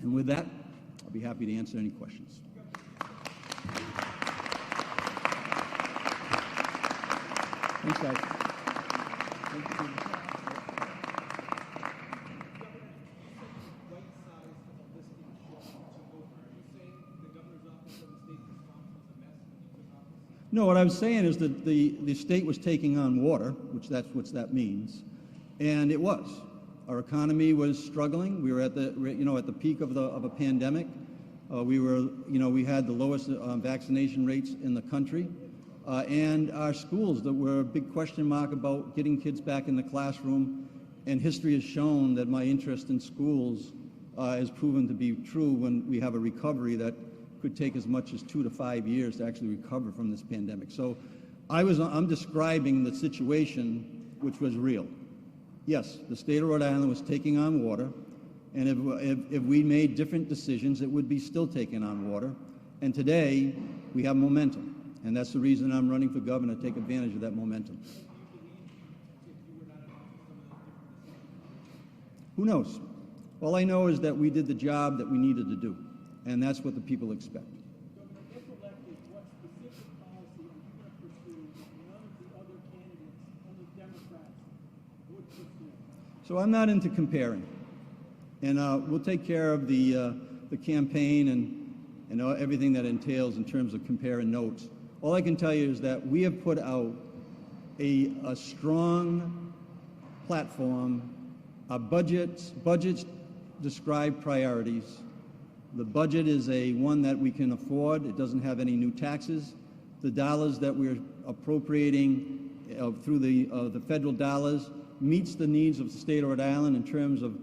And with that, I'll be happy to answer any questions. Thanks, guys. No, what I was saying is that the state was taking on water, which that's what that means, and it was. Our economy was struggling. We were at the peak of a pandemic. We had the lowest vaccination rates in the country, and our schools that were a big question mark about getting kids back in the classroom. And history has shown that my interest in schools has proven to be true when we have a recovery that could take as much as 2 to 5 years to actually recover from this pandemic. So I'm describing the situation which was real. Yes, the state of Rhode Island was taking on water, and if we made different decisions, it would be still taking on water. And today, we have momentum, and that's the reason I'm running for governor, to take advantage of that momentum. Who knows? All I know is that we did the job that we needed to do, and that's what the people expect. Governor, if elected, what specific policy are you going to pursue that none of the other candidates, other Democrats, would pursue? So I'm not into comparing, and we'll take care of the campaign and everything that entails in terms of comparing notes. All I can tell you is that we have put out a strong platform. Our budgets describe priorities. The budget is one that we can afford. It doesn't have any new taxes. The dollars that we're appropriating through the federal dollars meets the needs of the state of Rhode Island in terms of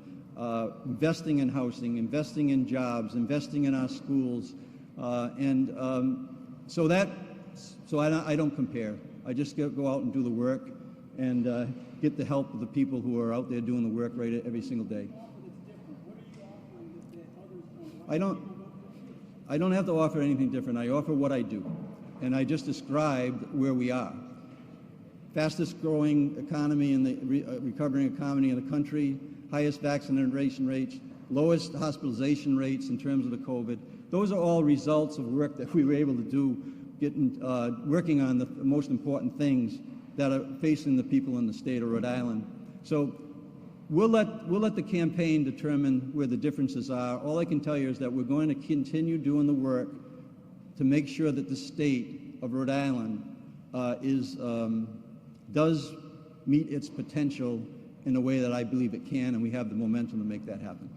investing in housing, investing in jobs, investing in our schools, so I don't compare. I just go out and do the work and get the help of the people who are out there doing the work right every single day. I don't have to offer anything different. I offer what I do, and I just described where we are. Fastest growing economy in the recovering economy in the country, highest vaccination rates, lowest hospitalization rates in terms of the COVID. Those are all results of work that we were able to do, working on the most important things that are facing the people in the state of Rhode Island. So we'll let the campaign determine where the differences are. All I can tell you is that we're going to continue doing the work to make sure that the state of Rhode Island does meet its potential in a way that I believe it can, and we have the momentum to make that happen.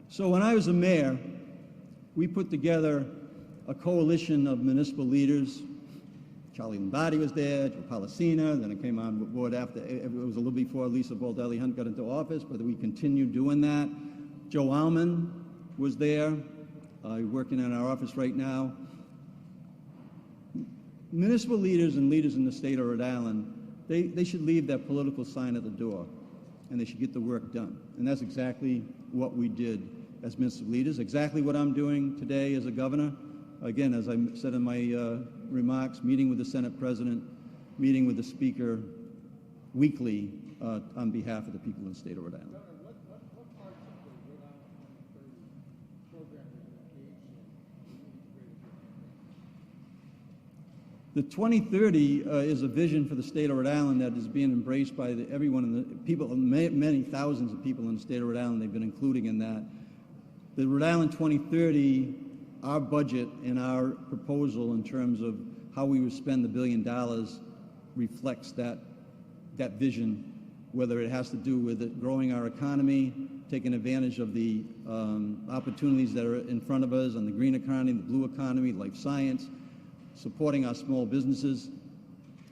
So when I was a mayor, we put together a coalition of municipal leaders. Charlie Lombardi was there, Joe Policina, then I came on board after, it was a little before Lisa Baldelli-Hunt got into office, but we continued doing that. Joe Alman was there, working in our office right now. Municipal leaders and leaders in the state of Rhode Island, they should leave that political sign at the door, and they should get the work done. And that's exactly what we did as municipal leaders, exactly what I'm doing today as a governor. Again, as I said in my remarks, meeting with the Senate President, meeting with the Speaker weekly on behalf of the people in the state of Rhode Island. Governor, what parts of the Rhode Island 2030 program are you engaged in? The 2030 is a vision for the state of Rhode Island that is being embraced by everyone in the people, many thousands of people in the state of Rhode Island. They've been including in that. The Rhode Island 2030, our budget and our proposal in terms of how we would spend the $1 billion reflects that vision, whether it has to do with it growing our economy, taking advantage of the opportunities that are in front of us on the green economy, the blue economy, life science, supporting our small businesses.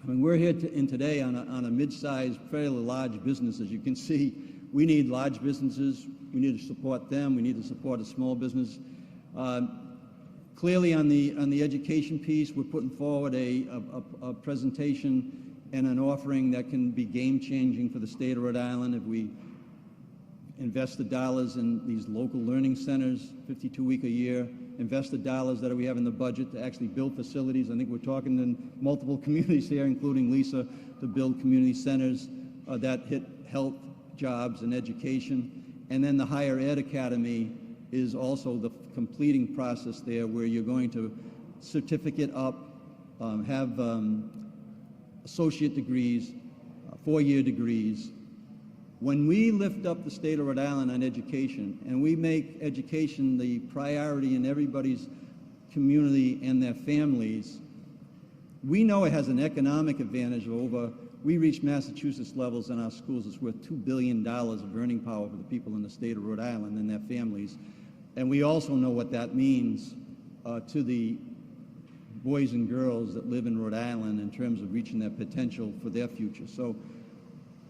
I mean, we're here today on a mid-sized, fairly large business. As you can see, we need large businesses. We need to support them. We need to support a small business. Clearly, on the education piece, we're putting forward a presentation and an offering that can be game-changing for the state of Rhode Island if we invest the dollars in these local learning centers, 52-week a year, invest the dollars that we have in the budget to actually build facilities. I think we're talking in multiple communities here, including Lisa, to build community centers that hit health, jobs and education. And then the Higher Ed Academy is also the completing process there, where you're going to certificate up, have associate degrees, 4-year degrees. When we lift up the state of Rhode Island on education, and we make education the priority in everybody's community and their families, we know it has an economic advantage over, we reach Massachusetts levels in our schools. It's worth $2 billion of earning power for the people in the state of Rhode Island and their families. And we also know what that means to the boys and girls that live in Rhode Island in terms of reaching their potential for their future. So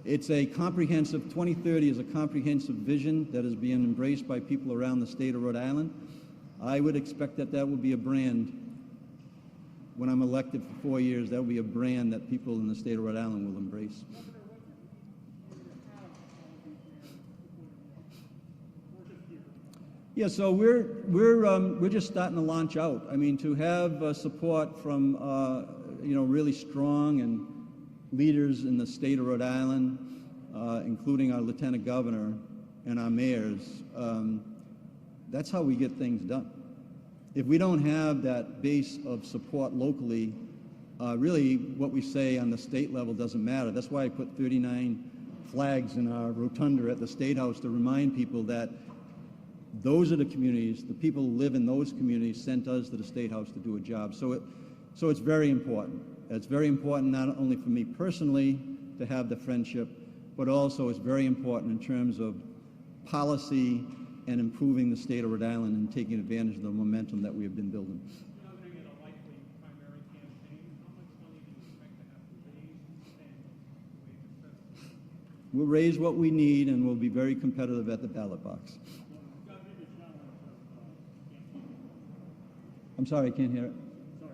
it's a comprehensive, 2030 is a comprehensive vision that is being embraced by people around the state of Rhode Island. I would expect that that will be a brand. When I'm elected for 4 years, that will be a brand that people in the state of Rhode Island will embrace. Yeah, so we're just starting to launch out. I mean, to have support from really strong and leaders in the state of Rhode Island, including our lieutenant governor and our mayors, that's how we get things done. If we don't have that base of support locally, really what we say on the state level doesn't matter. That's why I put 39 flags in our rotunda at the State House to remind people that those are the communities, the people who live in those communities sent us to the State House to do a job. So it's very important. It's very important not only for me personally to have the friendship, but also it's very important in terms of policy and improving the state of Rhode Island and taking advantage of the momentum that we have been building. We'll raise what we need, and we'll be very competitive at the ballot box. I'm sorry, I can't hear it. Sorry,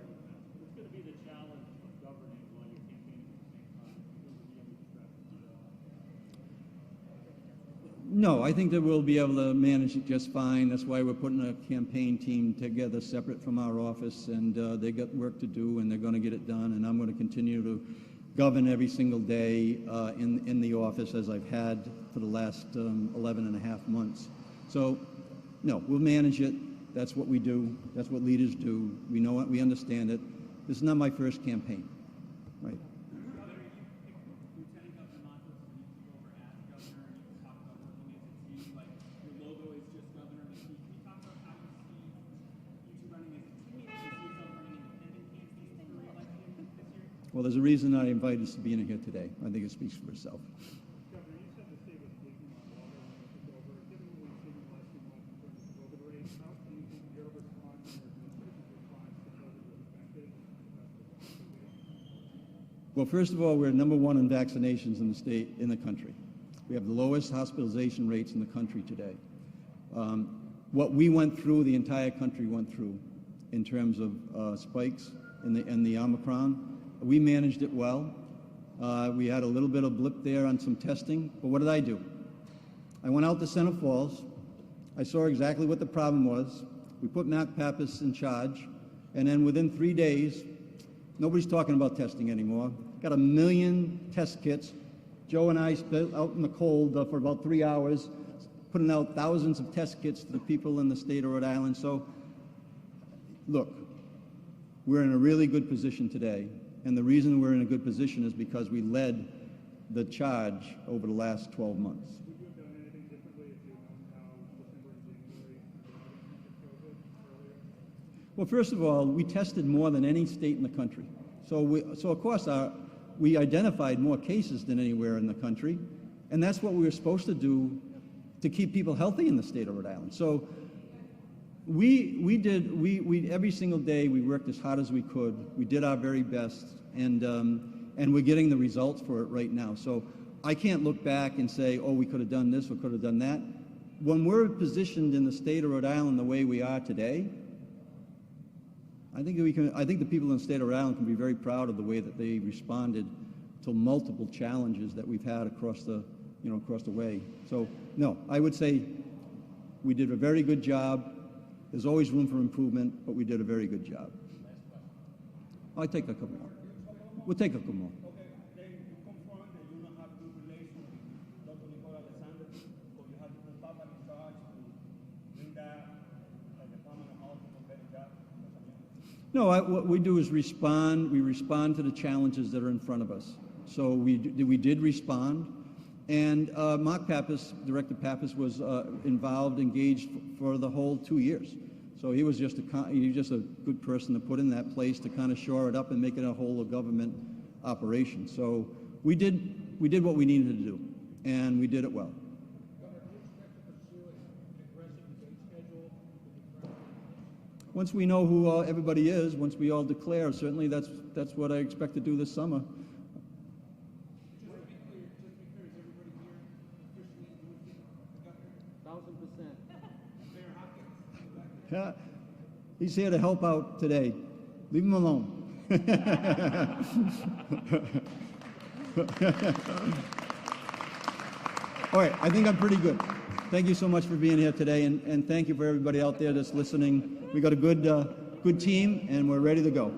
what's going to be the challenge of governing while you're campaigning at the same time? No, I think that we'll be able to manage it just fine. That's why we're putting a campaign team together separate from our office, and they got work to do, and they're going to get it done. And I'm going to continue to govern every single day in the office as I've had for the last 11 and a half months. So, no, we'll manage it. That's what we do. That's what leaders do. We know it. We understand it. This is not my first campaign, right? Well, there's a reason I invited us to be in here today. I think it speaks for itself. Governor, you said the state was leaking on water when you took over. Given what we've seen in the last few months in terms of COVID rates, how do you think your response and your administration's response to COVID was affected? Well, first of all, we're number one in vaccinations in the state, in the country. We have the lowest hospitalization rates in the country today. What we went through, the entire country went through in terms of spikes in the Omicron. We managed it well. We had a little bit of blip there on some testing, but what did I do? I went out to Center Falls. I saw exactly what the problem was. We put Matt Pappas in charge, and then within 3 days, nobody's talking about testing anymore. Got 1 million test kits. Joe and I spent out in the cold for about 3 hours, putting out thousands of test kits to the people in the state of Rhode Island. So, look, we're in a really good position today. And the reason we're in a good position is because we led the charge over the last 12 months. Would you have done anything differently if you had known how December and January were in COVID earlier? Well, first of all, we tested more than any state in the country. So of course, we identified more cases than anywhere in the country. And that's what we were supposed to do to keep people healthy in the state of Rhode Island. So we every single day we worked as hard as we could. We did our very best, and we're getting the results for it right now. So I can't look back and say, oh, we could have done this or could have done that. When we're positioned in the state of Rhode Island the way we are today, I think the people in the state of Rhode Island can be very proud of the way that they responded to multiple challenges that we've had across the way. So no, I would say we did a very good job. There's always room for improvement, but we did a very good job. I'll take a couple more. We'll take a couple more. Okay, then you confirm that you don't have good relations with Dr. Nicola No, what we do is respond. We respond to the challenges that are in front of us. So we did respond. And Mark Pappas, Director Pappas, was involved, engaged for the whole 2 years. So he was just a good person to put in that place to kind of shore it up and make it a whole of government operation. So we did what we needed to do, and we did it well. Once we know who everybody is, once we all declare, certainly that's what I expect to do this summer. Yeah, he's here to help out today. Leave him alone. All right, I think I'm pretty good. Thank you so much for being here today, and thank you for everybody out there that's listening. We got a good team, and we're ready to go.